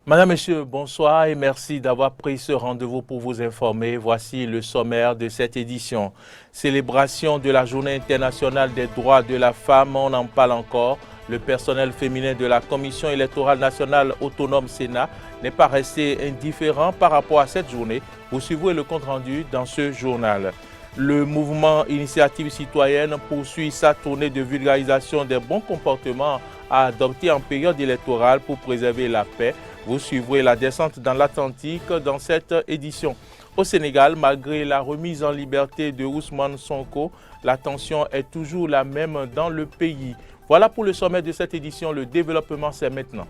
Madame, Monsieur, bonsoir et merci d'avoir pris ce rendez-vous pour vous informer. Voici le sommaire de cette édition. Célébration de la Journée internationale des droits de la femme, on en parle encore. Le personnel féminin de la Commission électorale nationale autonome Sénat n'est pas resté indifférent par rapport à cette journée. Vous suivrez le compte-rendu dans ce journal. Le mouvement Initiative citoyenne poursuit sa tournée de vulgarisation des bons comportements à adopter en période électorale pour préserver la paix. Vous suivrez la descente dans l'Atlantique dans cette édition. Au Sénégal, malgré la remise en liberté de Ousmane Sonko, la tension est toujours la même dans le pays. Voilà pour le sommet de cette édition. Le développement, c'est maintenant.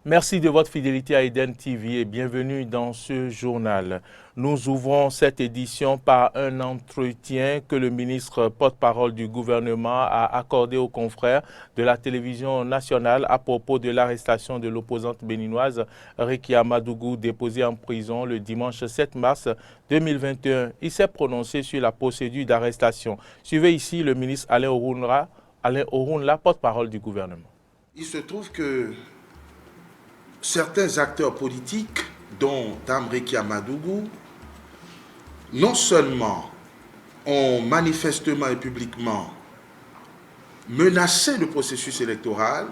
Merci de votre fidélité à Eden TV et bienvenue dans ce journal. Nous ouvrons cette édition par un entretien que le ministre porte-parole du gouvernement a accordé aux confrères de la télévision nationale à propos de l'arrestation de l'opposante béninoise Rekia Madougou déposée en prison le dimanche 7 mars 2021. Il s'est prononcé sur la procédure d'arrestation. Suivez ici le ministre Alain Orunla, porte-parole du gouvernement. Il se trouve que certains acteurs politiques, dont Dame Rekia Madougou, non seulement ont manifestement et publiquement menacé le processus électoral,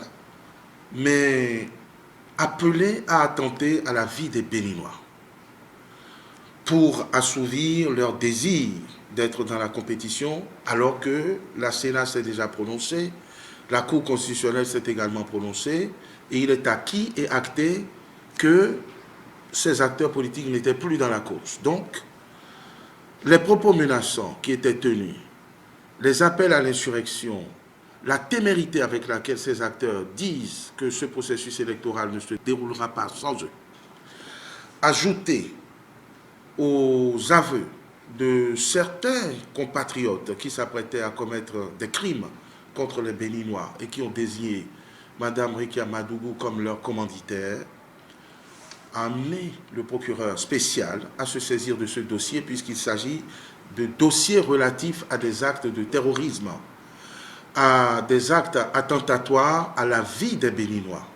mais appelé à attenter à la vie des Béninois pour assouvir leur désir d'être dans la compétition, alors que la Sénat s'est déjà prononcée, la Cour constitutionnelle s'est également prononcée, et il est acquis et acté que ces acteurs politiques n'étaient plus dans la course. Donc, les propos menaçants qui étaient tenus, les appels à l'insurrection, la témérité avec laquelle ces acteurs disent que ce processus électoral ne se déroulera pas sans eux, ajoutés aux aveux de certains compatriotes qui s'apprêtaient à commettre des crimes contre les Béninois et qui ont désigné Madame Rekia Madougou comme leur commanditaire, a amené le procureur spécial à se saisir de ce dossier puisqu'il s'agit de dossiers relatifs à des actes de terrorisme, à des actes attentatoires à la vie des Béninois,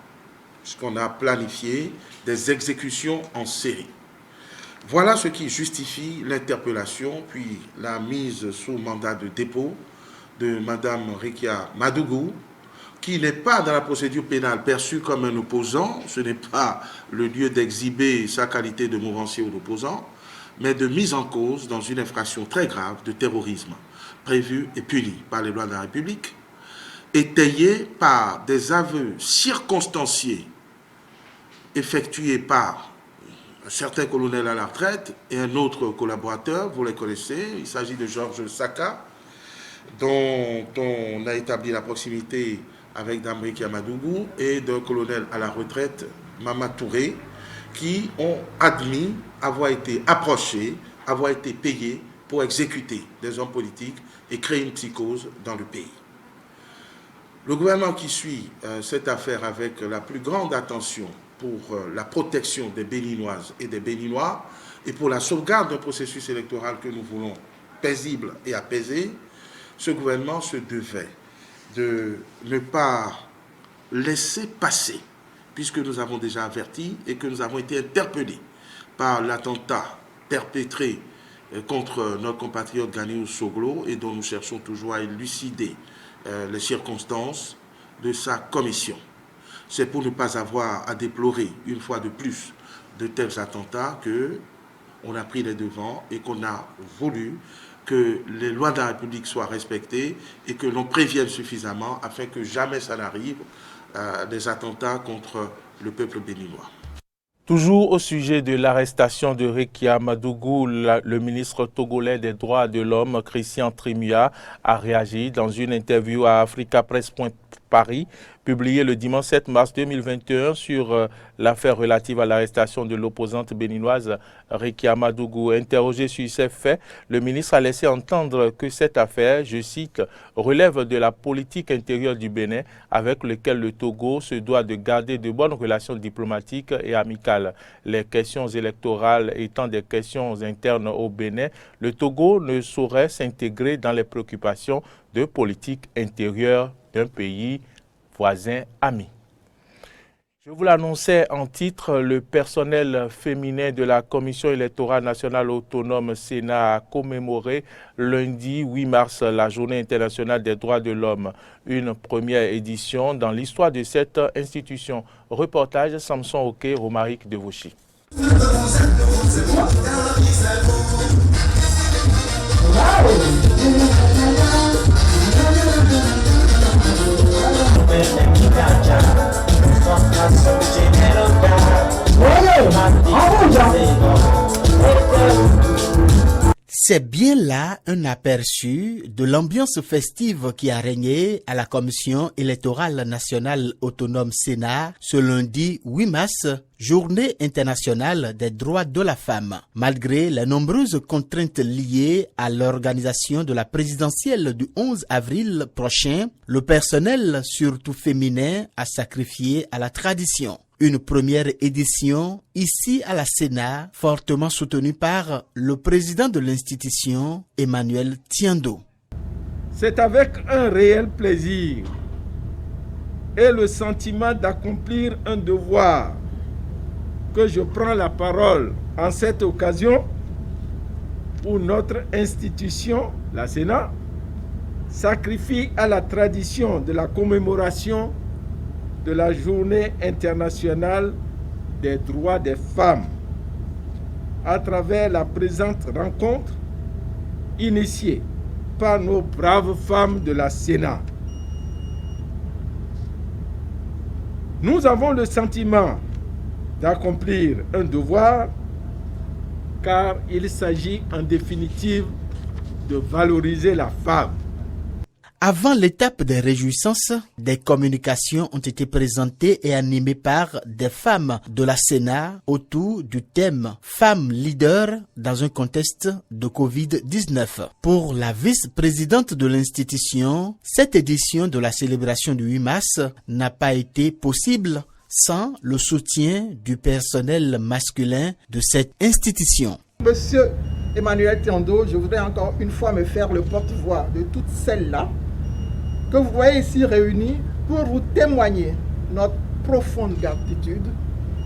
puisqu'on a planifié des exécutions en série. Voilà ce qui justifie l'interpellation puis la mise sous mandat de dépôt de Madame Rekia Madougou, qui n'est pas dans la procédure pénale perçue comme un opposant, ce n'est pas le lieu d'exhiber sa qualité de mouvancier ou d'opposant, mais de mise en cause dans une infraction très grave de terrorisme, prévue et punie par les lois de la République, étayée par des aveux circonstanciés effectués par un certain colonel à la retraite et un autre collaborateur, vous les connaissez, il s'agit de Georges Saka, dont on a établi la proximité avec Dame Rekia Madougou et d'un colonel à la retraite, Mama Touré, qui ont admis avoir été approchés, avoir été payés pour exécuter des hommes politiques et créer une psychose dans le pays. Le gouvernement qui suit cette affaire avec la plus grande attention pour la protection des Béninoises et des Béninois et pour la sauvegarde d'un processus électoral que nous voulons paisible et apaisé, ce gouvernement se devait de ne pas laisser passer, puisque nous avons déjà averti et que nous avons été interpellés par l'attentat perpétré contre notre compatriote Ganiou Soglo et dont nous cherchons toujours à élucider les circonstances de sa commission. C'est pour ne pas avoir à déplorer une fois de plus de tels attentats qu'on a pris les devants et qu'on a voulu que les lois de la République soient respectées et que l'on prévienne suffisamment afin que jamais ça n'arrive des attentats contre le peuple béninois. Toujours au sujet de l'arrestation de Rekia Madougou, le ministre togolais des droits de l'homme, Christian Trimia, a réagi dans une interview à Paris, publié le dimanche 7 mars 2021 sur l'affaire relative à l'arrestation de l'opposante béninoise Rekia Madougou. Interrogé sur ces faits, le ministre a laissé entendre que cette affaire, je cite, relève de la politique intérieure du Bénin avec lequel le Togo se doit de garder de bonnes relations diplomatiques et amicales. Les questions électorales étant des questions internes au Bénin, le Togo ne saurait s'intégrer dans les préoccupations de politique intérieure d'un pays voisin ami. Je vous l'annonçais en titre, le personnel féminin de la Commission électorale nationale autonome Sénat a commémoré lundi 8 mars la Journée internationale des droits de l'homme, une première édition dans l'histoire de cette institution. Reportage Samson Oké, Romaric de Vauchy. C'est bien là un aperçu de l'ambiance festive qui a régné à la Commission électorale nationale autonome Sénat ce lundi 8 mars, Journée internationale des droits de la femme. Malgré les nombreuses contraintes liées à l'organisation de la présidentielle du 11 avril prochain, le personnel, surtout féminin, a sacrifié à la tradition. Une première édition ici à la Sénat, fortement soutenue par le président de l'institution, Emmanuel Tiendo. C'est avec un réel plaisir et le sentiment d'accomplir un devoir que je prends la parole en cette occasion où notre institution, la Sénat, sacrifie à la tradition de la commémoration de la Journée internationale des droits des femmes à travers la présente rencontre initiée par nos braves femmes de la Sénat. Nous avons le sentiment d'accomplir un devoir car il s'agit en définitive de valoriser la femme. Avant l'étape des réjouissances, des communications ont été présentées et animées par des femmes de la Sénat autour du thème « Femmes leaders dans un contexte de Covid-19 ». Pour la vice-présidente de l'institution, cette édition de la célébration du 8 mars n'a pas été possible sans le soutien du personnel masculin de cette institution. Monsieur Emmanuel Tiendo, je voudrais encore une fois me faire le porte-voix de toutes celles-là que vous voyez ici réunies pour vous témoigner notre profonde gratitude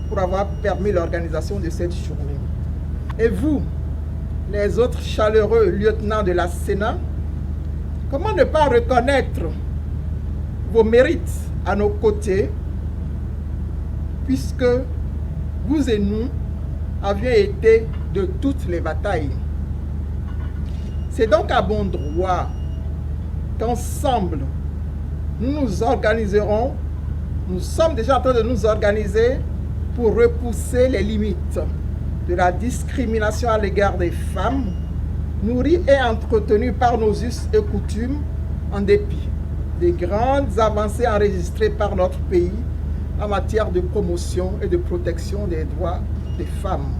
pour avoir permis l'organisation de cette journée. Et vous, les autres chaleureux lieutenants de la Sénat, comment ne pas reconnaître vos mérites à nos côtés, puisque vous et nous avions été de toutes les batailles. C'est donc à bon droit qu'ensemble, nous nous organiserons, nous sommes déjà en train de nous organiser pour repousser les limites de la discrimination à l'égard des femmes, nourrie et entretenue par nos us et coutumes, en dépit des grandes avancées enregistrées par notre pays en matière de promotion et de protection des droits des femmes.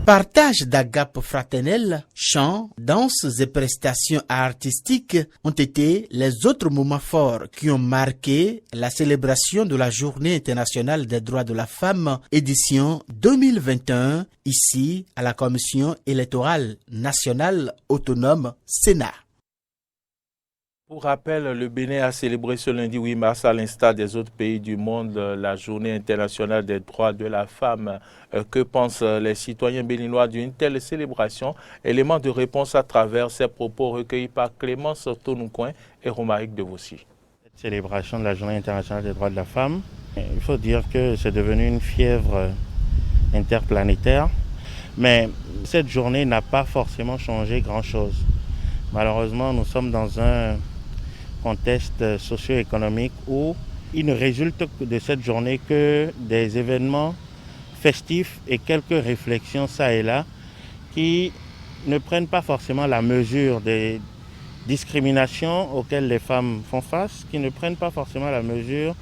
Partage d'agapes fraternelles, chants, danses et prestations artistiques ont été les autres moments forts qui ont marqué la célébration de la Journée internationale des droits de la femme, édition 2021, ici à la Commission électorale nationale autonome Sénat. Pour rappel, le Bénin a célébré ce lundi 8 mars, à l'instar des autres pays du monde, la Journée internationale des droits de la femme. Que pensent les citoyens béninois d'une telle célébration? Élément de réponse à travers ces propos recueillis par Clémence Tonoucoin et Romaric de Vauchy. Cette célébration de la Journée internationale des droits de la femme, il faut dire que c'est devenu une fièvre interplanétaire, mais cette journée n'a pas forcément changé grand-chose. Malheureusement, nous sommes dans un contexte socio-économique où il ne résulte de cette journée que des événements festifs et quelques réflexions ça et là qui ne prennent pas forcément la mesure des discriminations auxquelles les femmes font face, qui ne prennent pas forcément la mesure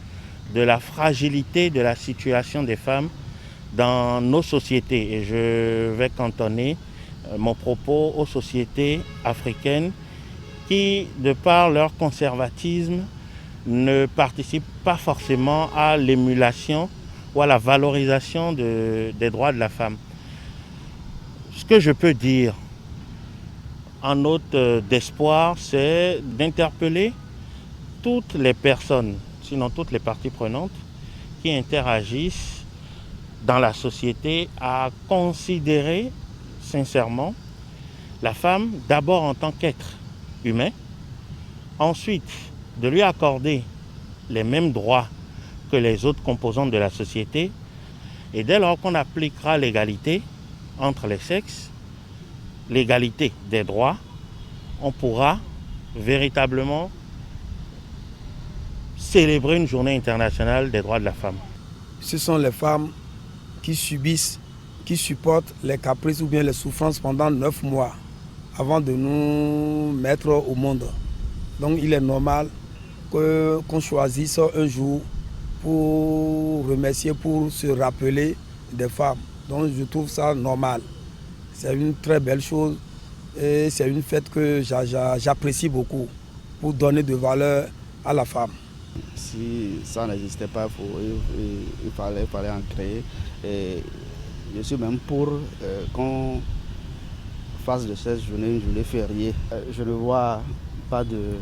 de la fragilité de la situation des femmes dans nos sociétés. Et je vais cantonner mon propos aux sociétés africaines qui, de par leur conservatisme, ne participent pas forcément à l'émulation ou à la valorisation des droits de la femme. Ce que je peux dire en note d'espoir, c'est d'interpeller toutes les personnes, sinon toutes les parties prenantes, qui interagissent dans la société à considérer sincèrement la femme d'abord en tant qu'être humain, ensuite de lui accorder les mêmes droits que les autres composantes de la société, et dès lors qu'on appliquera l'égalité entre les sexes, l'égalité des droits, on pourra véritablement célébrer une journée internationale des droits de la femme. Ce sont les femmes qui subissent, qui supportent les caprices ou bien les souffrances pendant 9 mois avant de nous mettre au monde. Donc il est normal qu'on choisisse un jour pour remercier, pour se rappeler des femmes. Donc je trouve ça normal. C'est une très belle chose et c'est une fête que j'apprécie beaucoup pour donner de valeur à la femme. Si ça n'existait pas, il fallait en créer. Et je suis même pour qu'on fasse de cette journée une journée fériée. Je ne vois pas de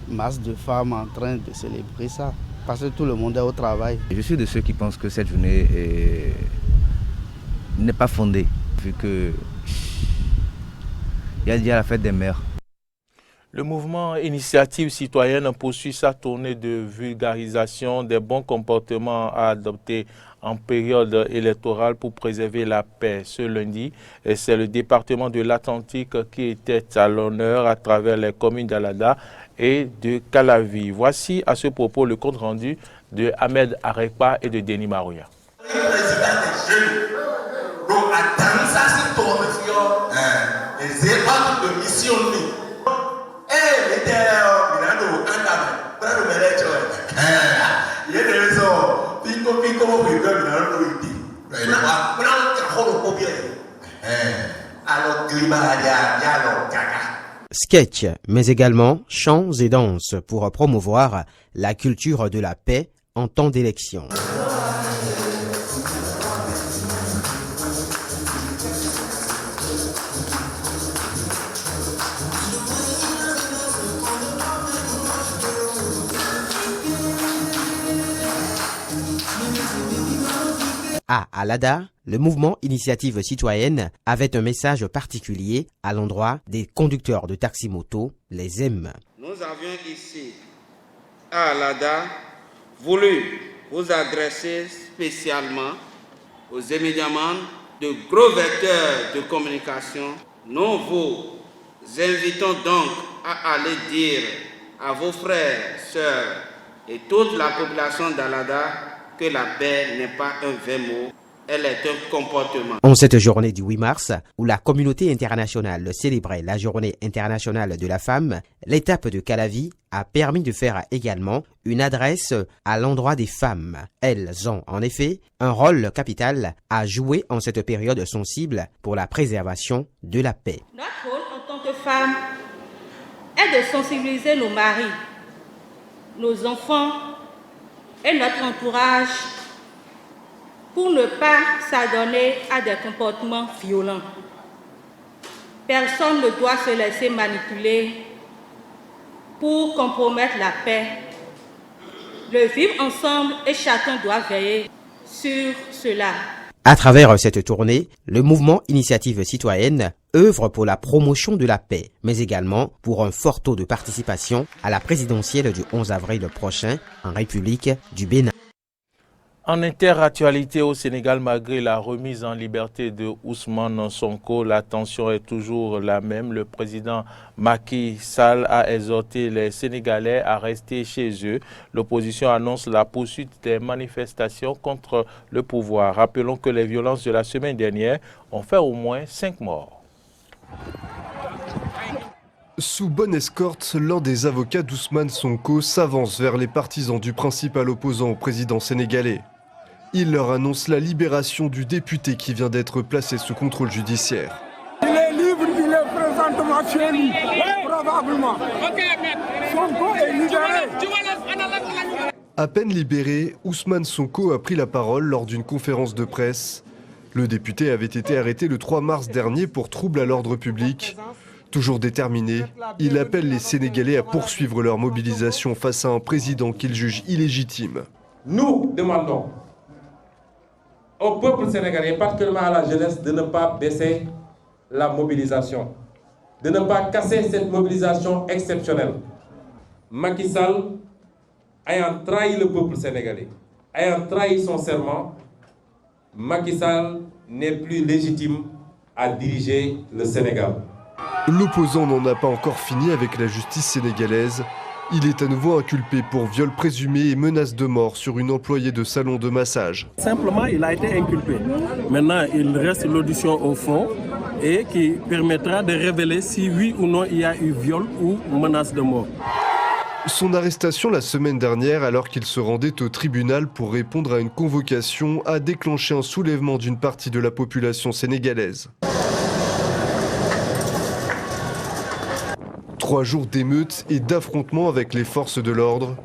masse de femmes en train de célébrer ça, parce que tout le monde est au travail. Je suis de ceux qui pensent que cette journée n'est pas fondée, vu qu'il y a déjà la fête des mères. Le mouvement Initiative citoyenne poursuit sa tournée de vulgarisation des bons comportements à adopter en période électorale pour préserver la paix. Ce lundi, c'est le département de l'Atlantique qui était à l'honneur à travers les communes d'Alada et de Calavi. Voici à ce propos le compte rendu de Ahmed Arekpa et de Denis Marouya. Sketch, mais également chants et danses pour promouvoir la culture de la paix en temps d'élection. À Alada, le mouvement Initiative citoyenne avait un message particulier à l'endroit des conducteurs de taxi-moto, les M. Nous avions ici, à Alada, voulu vous adresser spécialement aux éminemment de gros vecteurs de communication. Nous vous invitons donc à aller dire à vos frères, sœurs et toute la population d'Alada que la paix n'est pas un vain mot, elle est un comportement. En cette journée du 8 mars, où la communauté internationale célébrait la journée internationale de la femme, l'étape de Calavi a permis de faire également une adresse à l'endroit des femmes. Elles ont en effet un rôle capital à jouer en cette période sensible pour la préservation de la paix. Notre rôle en tant que femmes est de sensibiliser nos maris, nos enfants et notre entourage pour ne pas s'adonner à des comportements violents. Personne ne doit se laisser manipuler pour compromettre la paix. Le vivre ensemble et chacun doit veiller sur cela. À travers cette tournée, le mouvement Initiative citoyenne œuvre pour la promotion de la paix, mais également pour un fort taux de participation à la présidentielle du 11 avril prochain en République du Bénin. En interactualité au Sénégal, malgré la remise en liberté de Ousmane Sonko, la tension est toujours la même. Le président Macky Sall a exhorté les Sénégalais à rester chez eux. L'opposition annonce la poursuite des manifestations contre le pouvoir. Rappelons que les violences de la semaine dernière ont fait au moins 5 morts. Sous bonne escorte, l'un des avocats d'Ousmane Sonko s'avance vers les partisans du principal opposant au président sénégalais. Il leur annonce la libération du député qui vient d'être placé sous contrôle judiciaire. Il est libre, il est présentement chez lui, probablement. Sonko est libéré. À peine libéré, Ousmane Sonko a pris la parole lors d'une conférence de presse. Le député avait été arrêté le 3 mars dernier pour trouble à l'ordre public. Toujours déterminé, il appelle les Sénégalais à poursuivre leur mobilisation face à un président qu'il juge illégitime. Nous demandons au peuple sénégalais, et particulièrement à la jeunesse, de ne pas baisser la mobilisation, de ne pas casser cette mobilisation exceptionnelle. Macky Sall, ayant trahi le peuple sénégalais, ayant trahi son serment, Macky Sall n'est plus légitime à diriger le Sénégal. L'opposant n'en a pas encore fini avec la justice sénégalaise. Il est à nouveau inculpé pour viol présumé et menace de mort sur une employée de salon de massage. Simplement, il a été inculpé. Maintenant, il reste l'audition au fond et qui permettra de révéler si oui ou non il y a eu viol ou menace de mort. Son arrestation la semaine dernière, alors qu'il se rendait au tribunal pour répondre à une convocation, a déclenché un soulèvement d'une partie de la population sénégalaise. 3 jours d'émeutes et d'affrontements avec les forces de l'ordre.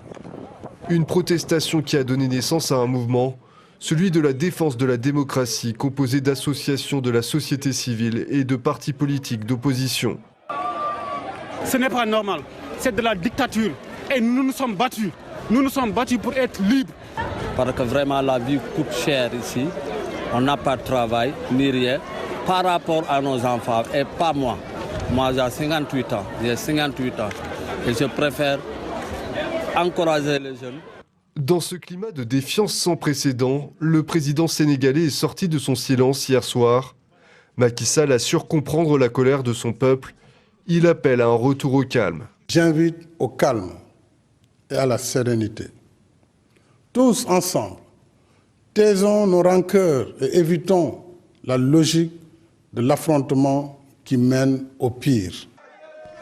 Une protestation qui a donné naissance à un mouvement, celui de la défense de la démocratie, composé d'associations de la société civile et de partis politiques d'opposition. Ce n'est pas normal, c'est de la dictature et nous nous sommes battus. Nous nous sommes battus pour être libres. Parce que vraiment la vie coûte cher ici, on n'a pas de travail ni rien par rapport à nos enfants et pas moi. Moi, j'ai 58 ans. J'ai 58 ans. Et je préfère encourager les jeunes. Dans ce climat de défiance sans précédent, le président sénégalais est sorti de son silence hier soir. Macky Sall assure comprendre la colère de son peuple. Il appelle à un retour au calme. J'invite au calme et à la sérénité. Tous ensemble, taisons nos rancœurs et évitons la logique de l'affrontement qui mène au pire.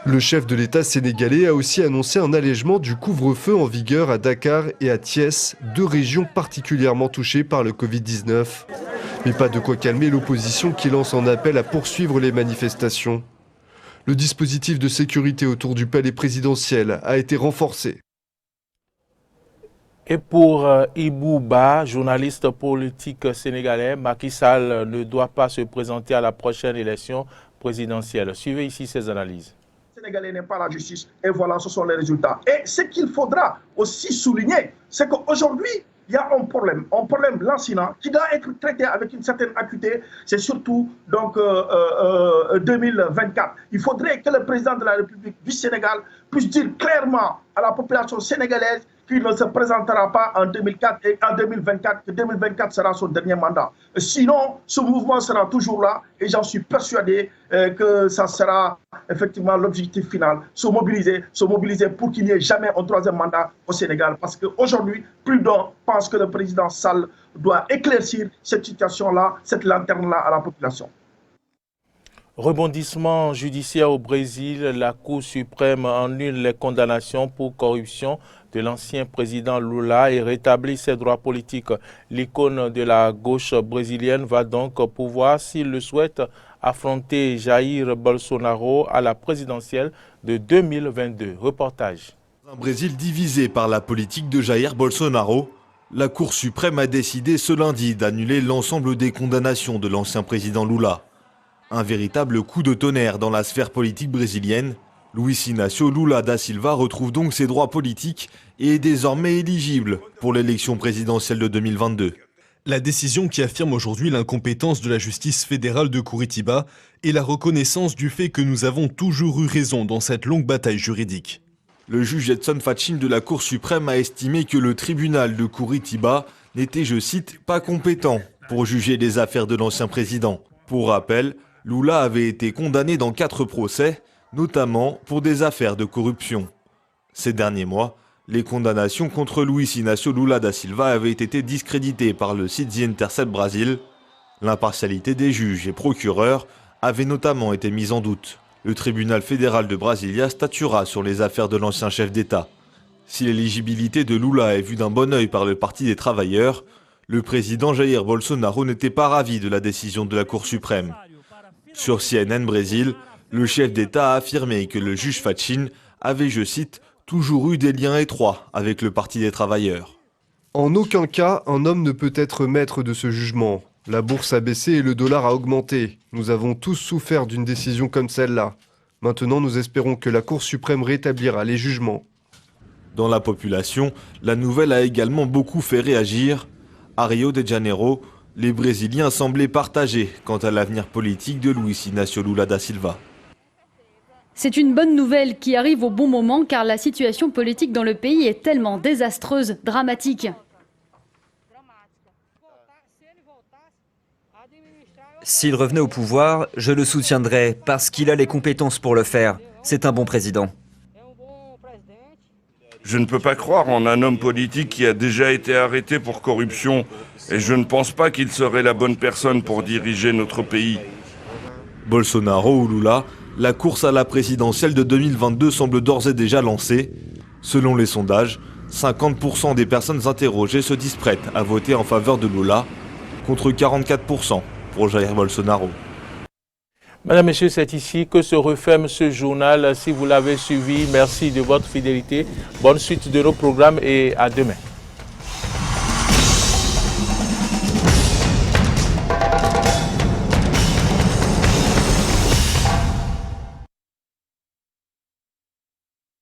Le chef de l'État sénégalais a aussi annoncé un allègement du couvre-feu en vigueur à Dakar et à Thiès, 2 régions particulièrement touchées par le Covid-19. Mais pas de quoi calmer l'opposition qui lance un appel à poursuivre les manifestations. Le dispositif de sécurité autour du palais présidentiel a été renforcé. Et pour Ibouba, journaliste politique sénégalais, Macky Sall ne doit pas se présenter à la prochaine élection présidentielle. Suivez ici ses analyses. Le Sénégalais n'est pas la justice et voilà, ce sont les résultats. Et ce qu'il faudra aussi souligner, c'est qu'aujourd'hui, il y a un problème lancinant qui doit être traité avec une certaine acuité. C'est surtout donc 2024. Il faudrait que le président de la République du Sénégal puisse dire clairement à la population sénégalaise qu'il ne se présentera pas en 2004 et en 2024, que 2024 sera son dernier mandat. Sinon, ce mouvement sera toujours là et j'en suis persuadé que ça sera effectivement l'objectif final, se mobiliser pour qu'il n'y ait jamais un 3e mandat au Sénégal. Parce qu'aujourd'hui, plus d'un pense que le président Sall doit éclaircir cette situation-là, cette lanterne-là à la population. Rebondissement judiciaire au Brésil, la Cour suprême annule les condamnations pour corruption de l'ancien président Lula et rétablit ses droits politiques. L'icône de la gauche brésilienne va donc pouvoir, s'il le souhaite, affronter Jair Bolsonaro à la présidentielle de 2022. Reportage. Un Brésil divisé par la politique de Jair Bolsonaro, la Cour suprême a décidé ce lundi d'annuler l'ensemble des condamnations de l'ancien président Lula. Un véritable coup de tonnerre dans la sphère politique brésilienne. Luiz Inácio Lula da Silva retrouve donc ses droits politiques et est désormais éligible pour l'élection présidentielle de 2022. La décision qui affirme aujourd'hui l'incompétence de la justice fédérale de Curitiba et la reconnaissance du fait que nous avons toujours eu raison dans cette longue bataille juridique. Le juge Edson Fachin de la Cour suprême a estimé que le tribunal de Curitiba n'était, je cite, pas compétent pour juger les affaires de l'ancien président. Pour rappel, Lula avait été condamné dans 4 procès, notamment pour des affaires de corruption. Ces derniers mois, les condamnations contre Luiz Inácio Lula da Silva avaient été discréditées par le site The Intercept Brasil. L'impartialité des juges et procureurs avait notamment été mise en doute. Le tribunal fédéral de Brasilia statuera sur les affaires de l'ancien chef d'État. Si l'éligibilité de Lula est vue d'un bon œil par le Parti des travailleurs, le président Jair Bolsonaro n'était pas ravi de la décision de la Cour suprême. Sur CNN Brésil, le chef d'État a affirmé que le juge Fachin avait, je cite, « toujours eu des liens étroits avec le Parti des travailleurs ». En aucun cas, un homme ne peut être maître de ce jugement. La bourse a baissé et le dollar a augmenté. Nous avons tous souffert d'une décision comme celle-là. Maintenant, nous espérons que la Cour suprême rétablira les jugements. Dans la population, la nouvelle a également beaucoup fait réagir. À Rio de Janeiro, les Brésiliens semblaient partagés quant à l'avenir politique de Luiz Inácio Lula da Silva. C'est une bonne nouvelle qui arrive au bon moment car la situation politique dans le pays est tellement désastreuse, dramatique. S'il revenait au pouvoir, je le soutiendrais parce qu'il a les compétences pour le faire. C'est un bon président. Je ne peux pas croire en un homme politique qui a déjà été arrêté pour corruption et je ne pense pas qu'il serait la bonne personne pour diriger notre pays. Bolsonaro ou Lula, la course à la présidentielle de 2022 semble d'ores et déjà lancée. Selon les sondages, 50% des personnes interrogées se disent prêtes à voter en faveur de Lula, contre 44% pour Jair Bolsonaro. Mesdames, Messieurs, c'est ici que se referme ce journal. Si vous l'avez suivi, merci de votre fidélité. Bonne suite de nos programmes et à demain.